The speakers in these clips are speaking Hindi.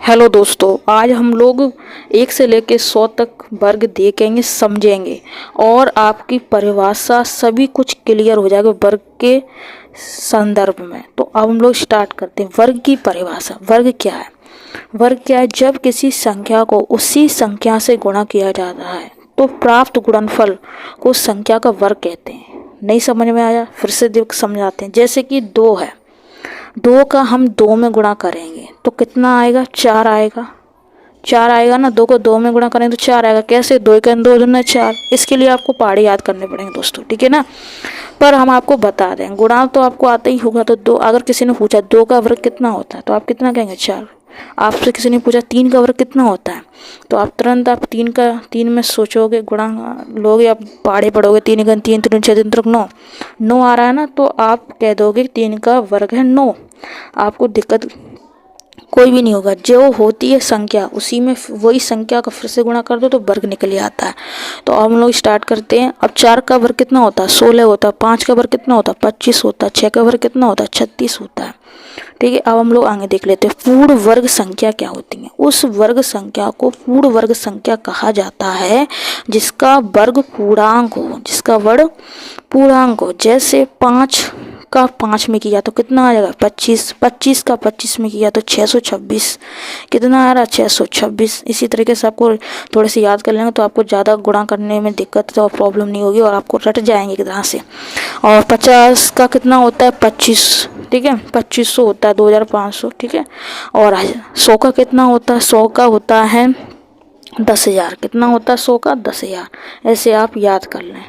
हेलो दोस्तों, आज हम लोग 1 से लेकर 100 तक वर्ग देखेंगे, समझेंगे और आपकी परिभाषा सभी कुछ क्लियर हो जाएगा वर्ग के संदर्भ में। तो अब हम लोग स्टार्ट करते हैं। वर्ग की परिभाषा। वर्ग क्या है? वर्ग क्या है? जब किसी संख्या को उसी संख्या से गुणा किया जाता है तो प्राप्त गुणनफल को उस संख्या का वर्ग कहते हैं। नहीं समझ में आया? फिर से देख समझाते हैं। जैसे कि 2 है, 2 का हम 2 में गुणा करेंगे तो कितना आएगा? 4 आएगा। 4 आएगा ना। 2 को 2 में गुणा करेंगे तो 4 आएगा। कैसे? 2 के 2 दूना 4। इसके लिए आपको पहाड़े याद करने पड़ेंगे दोस्तों, ठीक है ना। पर हम आपको बता दें, गुणा तो आपको आता ही होगा। तो 2, अगर किसी ने पूछा 2 का वर्ग कितना होता है तो आप कितना कहेंगे? 4। आपसे किसी ने पूछा 3 का वर्ग कितना होता है तो आप तुरंत 3 में सोचोगे, गुणा लोगे, आप पहाड़े पढ़ोगे। 3 गुना 3, 3 6 3 तक 9। 9 आ रहा है ना, तो आप कह दोगे 3 का वर्ग है 9। आपको दिक्कत कोई भी नहीं होगा। जो होती है संख्या उसी में वही संख्या का फिर से गुणा कर दो तो वर्ग निकल आता है। तो अब हम लोग स्टार्ट करते हैं। अब 4 का वर्ग कितना होता है? 16 होता है। 5 का वर्ग कितना होता है? 25 होता है। 6 का वर्ग कितना होता है? 36 होता है। ठीक है, अब हम लोग आगे देख लेते हैं पूर्ण वर्ग संख्या क्या होती है। उस वर्ग संख्या को पूर्ण वर्ग संख्या कहा जाता है जिसका वर्ग पूर्णांक हो, जिसका वर्ग पूर्णांक हो। जैसे 5 का 5 में किया तो कितना आ जाएगा? 25। 25 का 25 में किया तो 626। कितना आ रहा? 626। इसी तरीके से आपको थोड़े से याद कर लेंगे तो आपको ज़्यादा गुणा करने में दिक्कत और प्रॉब्लम नहीं होगी और आपको रट जाएंगे एक तरह से। और 50 का कितना होता है? 25। ठीक है, 2500 होता है, 2500। ठीक है, और 100 का कितना होता है? 100 का होता है 10,000। कितना होता है 100 का? 10,000। ऐसे आप याद कर लें,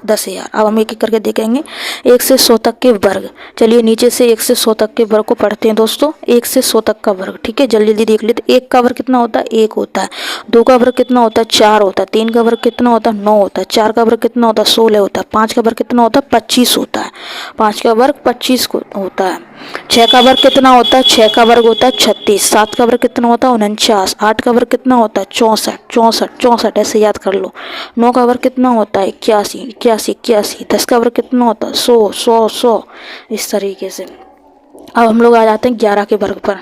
10,000। अब हम एक एक करके देखेंगे 1 से 100 तक के वर्ग। चलिए नीचे से 1 से 100 तक के वर्ग को पढ़ते हैं दोस्तों। 1 से 100 तक का वर्ग, ठीक है, जल्दी जल्दी देख लेते। 1 का वर्ग कितना होता है? 1 होता है। 2 का वर्ग कितना होता है? 4 होता है। 3 का वर्ग कितना होता है? 9 होता है। 4 का वर्ग कितना होता है? 16 होता है। 5 का वर्ग कितना होता है? 25 होता है। 5 का वर्ग 25 होता है। 6 का वर्ग कितना होता है? 6 का वर्ग होता है 36। 7 का वर्ग कितना होता है? 49। 8 का वर्ग कितना होता है? 64। 64 64 ऐसे याद कर लो। 9 का वर्ग कितना होता है? 81 81 81। 10 का वर्ग कितना होता है? 100 100 100। इस तरीके से अब हम लोग आ जाते हैं 11 के वर्ग पर।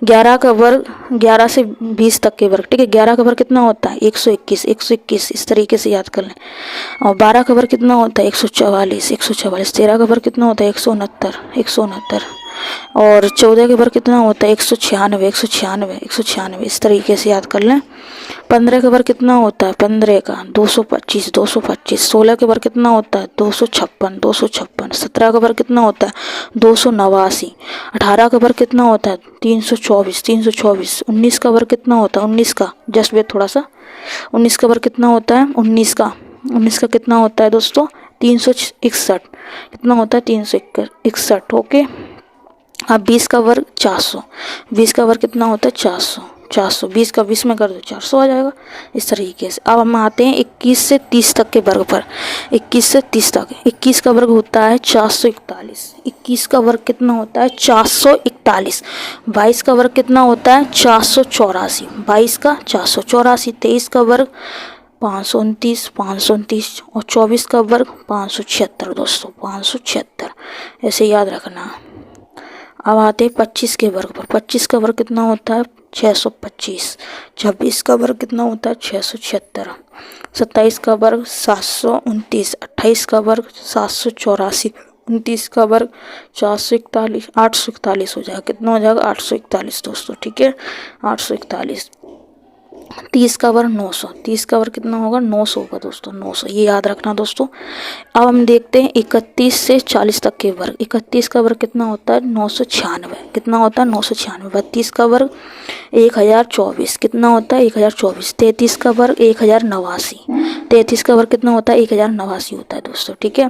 11 का वर्ग, 11 से 20 तक के वर्ग, ठीक है। 11 का वर्ग कितना होता है? 121 121। इस तरीके से याद कर लें। और 12 का वर्ग कितना होता है? 144 144। 13 का वर्ग कितना होता है? 169 169। और 14 के वर्ग कितना होता है? 196 196 196। इस तरीके से याद कर लें। 15 के वर्ग कितना होता है? 15 का 225 225। 16 के वर्ग कितना होता है? 256 256। 17 का वर्ग कितना होता है? 289। 18 का वर्ग कितना होता है? 324 324। 19 का वर्ग कितना होता है? 19 का जस्ट वेट थोड़ा सा। 19 का वर्ग कितना होता है? 19 का कितना होता है दोस्तों? 361। कितना होता है? 361। ओके। अब 20 का वर्ग 400। 20 का वर्ग कितना होता है? 400 400। 20 का 20 में कर दो 400 आ जाएगा। इस तरीके से अब हम आते हैं 21 से 30 तक के वर्ग पर। 21 से 30 तक। 21 का वर्ग होता है 441। 21 का वर्ग कितना होता है? 441। 22 का वर्ग कितना होता है? 484। 22 का 484। 23 का वर्ग 529 529। और 24 का वर्ग 576 दोस्तों, 576। ऐसे याद रखना। अब आते हैं 25 के वर्ग पर। 25 का वर्ग कितना होता है? 625। 26 का वर्ग कितना होता है? 676। 27 का वर्ग 729। 28 का वर्ग 784। 29 का वर्ग 441 841 हो जाएगा। कितना हो जाएगा? 841 दोस्तों, ठीक है, 841। 30 का वर्ग 900। 30 का वर्ग कितना होगा? 900 होगा दोस्तों, 900। ये याद रखना दोस्तों। अब हम देखते हैं 31 से 40 तक के वर्ग। 31 का वर्ग कितना होता है? 996। कितना होता है? 996। 32 का वर्ग 1024। कितना होता है? 1024। 33 का वर्ग 1089। 33 का वर्ग कितना होता है? 1089 होता है दोस्तों, ठीक है।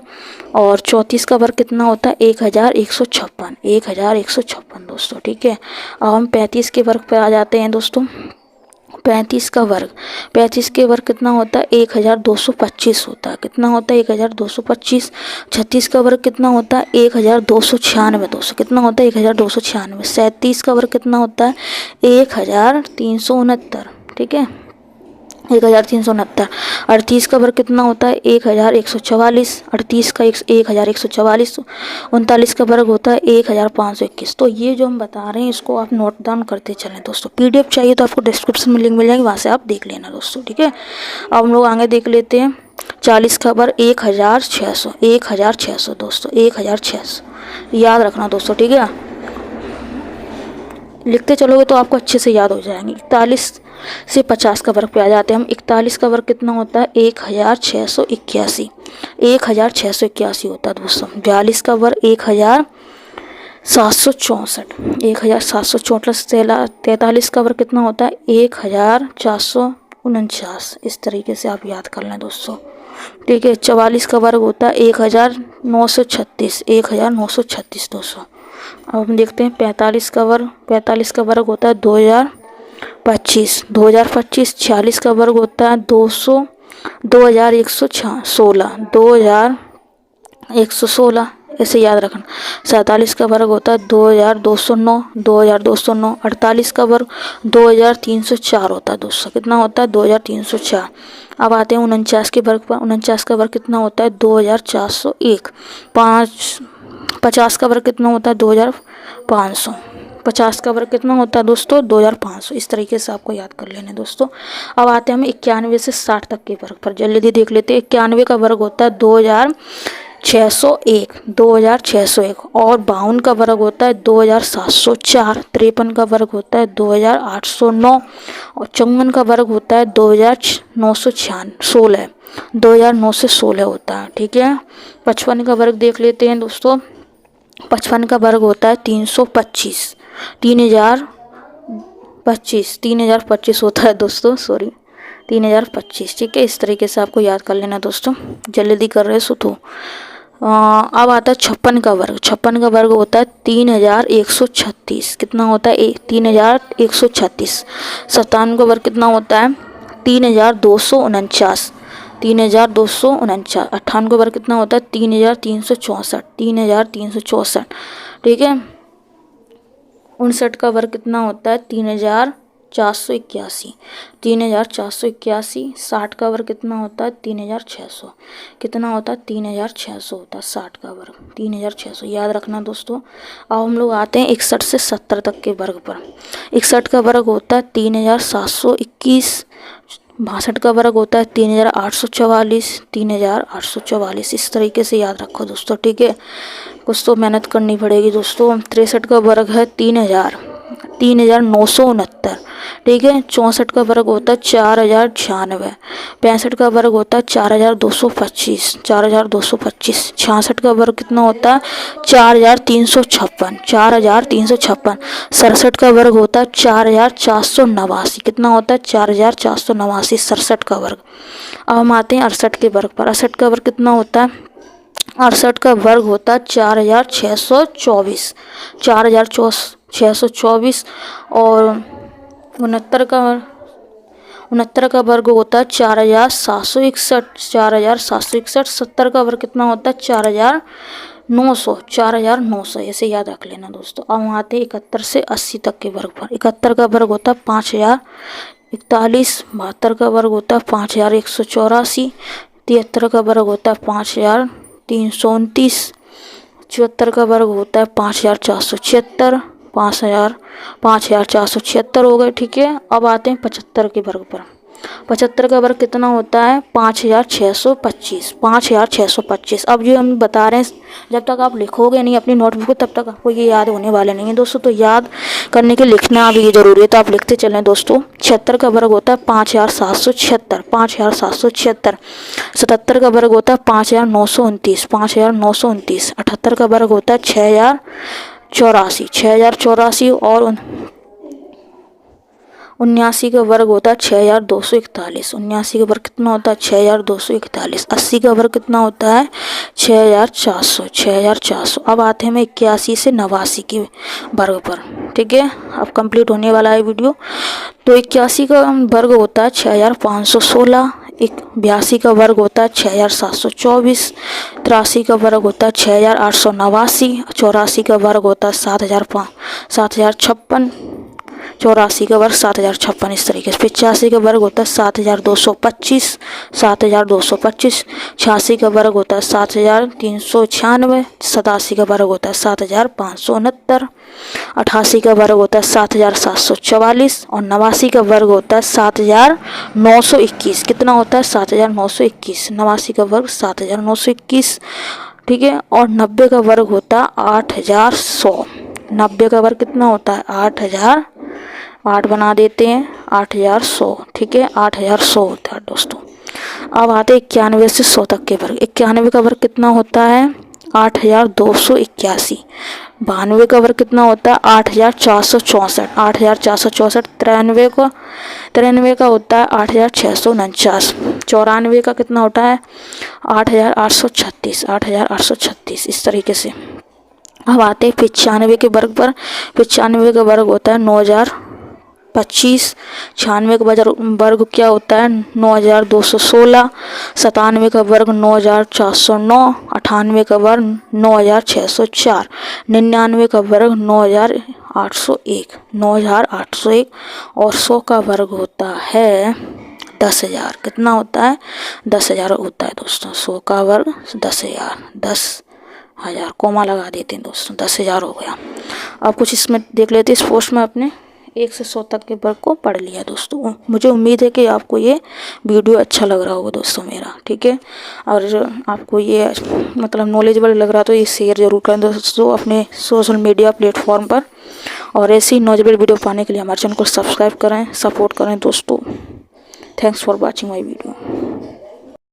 और 34 का वर्ग कितना होता है? 1156। 1156 दोस्तों, ठीक है। अब हम 35 के वर्ग पर आ जाते हैं दोस्तों। 35 का वर्ग, 35 के वर्ग कितना होता है? 1225 होता है। कितना होता है? 1225। 36 का वर्ग कितना होता है? 1296 दोस्तों। कितना होता है? 1296। 37 का वर्ग कितना होता है? 1369, ठीक है। 1369। 38 का वर्ग कितना होता है 1144। 38 का 1144। 39 का वर्ग होता है 1521। तो ये जो हम बता रहे हैं इसको आप नोट डाउन करते चलें दोस्तों। PDF चाहिए तो आपको डिस्क्रिप्शन में लिंक मिल जाएगी, वहाँ से आप देख लेना दोस्तों, ठीक है। अब हम लोग आगे देख लेते हैं। 40 का वर्ग 1600। 1600 दोस्तों, 1600 याद रखना दोस्तों, ठीक है। लिखते चलोगे तो आपको अच्छे से याद हो जाएंगे। 41 से 50 का वर्ग पे आ जाते हैं हम। 41 का वर्ग कितना होता है 1681। 1681 होता है दोस्तों। 42 का वर्ग 1764। 1764। 43 का वर्ग कितना होता है 1449। इस तरीके से आप याद कर लें दोस्तों, ठीक है। 44 का वर्ग होता है 1936। 1936 दोस्तों। अब हम देखते हैं 45 का वर्ग। 45 का वर्ग होता है 2025। 2025। 46 का वर्ग होता है 2116। 2116 ऐसे याद रखना। 47 का वर्ग होता है 2209। 2209। 48 का वर्ग 2304 होता है दोस्तों। कितना होता है 2304। अब आते हैं 49 के वर्ग पर। 49 का वर्ग कितना होता है 2401। 50 का वर्ग कितना होता है 2500। 50 का वर्ग कितना होता है दोस्तों 2500। इस तरीके से आपको याद कर लेना दोस्तों। अब आते हैं हम 91 से 60 तक के वर्ग पर। जल्दी देख लेते हैं। 91 का वर्ग होता है 2601। 2601। और 52 का वर्ग होता है 2704। 53 का वर्ग होता है 2809। और 54 का वर्ग होता है 2916। 2916 होता है, ठीक है। 55 का वर्ग देख लेते हैं दोस्तों। 55 का वर्ग होता है 325। 3025। 3025 होता है दोस्तों, सॉरी 3025, ठीक है। इस तरीके से आपको याद कर लेना दोस्तों, जल्दी कर रहे सो तो। अब आता है 56 का वर्ग। 56 का वर्ग होता है 3136। कितना होता है 3136। 57 का वर्ग कितना होता है 3249। 3249। 58 का वर्ग कितना होता है 3364। 3364, ठीक है। 59 का वर्ग कितना होता है 3481। 3481। 60 का वर्ग कितना होता है 3600। कितना होता है 3600 होता है 60 का वर्ग। 3600 याद रखना दोस्तों। अब हम लोग आते हैं 61 से 70 तक के वर्ग पर। 61 का वर्ग होता है 3721। 62 का वर्ग होता है 3844। 3844 इस तरीके से याद रखो दोस्तों, ठीक है। कुछ तो मेहनत करनी पड़ेगी दोस्तों। 63 का वर्ग है 3969, ठीक है। 64 का वर्ग होता है 4096। 65 का वर्ग होता है 4225। 4225। 66 का वर्ग कितना होता है 4356। 4356। 67 का वर्ग होता है 4489। कितना होता है 4489। 67 का वर्ग। अब हम आते हैं 68 के वर्ग पर। 68 का वर्ग कितना होता है 68 का वर्ग होता है 4624। 4624। और 69 का वर्ग होता है 4761। 4761। 70 का वर्ग कितना होता है 4900। 4900 ऐसे याद रख लेना दोस्तों। अब हम आते हैं 71 से 80 तक के वर्ग पर। 71 का वर्ग होता है 5041। 72 का वर्ग होता है 5184। 73 का वर्ग होता है 5329। 74 का वर्ग होता है 5476। 5476 हो गए, ठीक है। अब आते हैं 75 के वर्ग पर। 75 का वर्ग कितना होता है 5625। 5625। अब जो हम बता रहे हैं जब तक आप लिखोगे नहीं अपनी नोटबुक तब तक आपको ये याद होने वाले नहीं है दोस्तों। तो याद करने के लिखना भी जरूरी है, तो आप लिखते चलें दोस्तों। 76 का वर्ग होता है 5776। 5776। 77 का वर्ग होता है 5929। 5929। 78 का वर्ग होता है 6084। 6084। और 79 का वर्ग होता है 6241। 79 का वर्ग कितना होता है 6241। 80 का वर्ग कितना होता है 6400। 6400। अब आते हैं हम 81 से 89 के वर्ग पर, ठीक है। अब कंप्लीट होने वाला है वीडियो। तो 81 का वर्ग होता है 6516। 82 का वर्ग होता है 6724। 83 का वर्ग होता है 6889। 84 का वर्ग होता है 7056। 84 का वर्ग 7056 इस तरीके से। 85 का वर्ग होता है 7225, 7225। 86 का वर्ग होता है 7396, 87 का वर्ग होता है 7569, 88 का वर्ग होता है 7744 और 89 का वर्ग होता है 7921। कितना होता है 7921। 89 का वर्ग 7921, ठीक है। और 90 का वर्ग होता है 8100। 90 का वर्ग कितना होता है 8000, 8 बना देते हैं 8100, ठीक है। 8100 होता है दोस्तों। अब आते हैं 91 से 100 तक के वर्ग। 91 का वर्ग कितना होता है 8281। 92 का वर्ग कितना होता है 8464। 8464। 93 का होता है 8649। 94 का कितना होता है 8836। 8836 इस तरीके से। अब आते हैं 95 के वर्ग पर। 95 का वर्ग होता है 9025। 96 का वर्ग क्या होता है 9216। 97 का वर्ग 9409। 98 का वर्ग 9604। 99 का वर्ग 9801। 9801 और 100 का वर्ग होता है 10,000। कितना होता है 10,000 होता है दोस्तों। 100 का वर्ग 10,000। 10,000 कोमा लगा देते हैं दोस्तों। 10,000 हो गया। अब कुछ इसमें देख लेते हैं। इस पोस्ट में अपने 1 से 100 तक के वर्ग को पढ़ लिया दोस्तों। मुझे उम्मीद है कि आपको ये वीडियो अच्छा लग रहा होगा दोस्तों मेरा, ठीक है। और आपको ये मतलब नॉलेजेबल लग रहा तो ये शेयर जरूर करें दोस्तों अपने सोशल मीडिया प्लेटफॉर्म पर। और ऐसी नॉलेजेबल वीडियो पाने के लिए हमारे चैनल को सब्सक्राइब करें, सपोर्ट करें दोस्तों। Thanks for watching my video.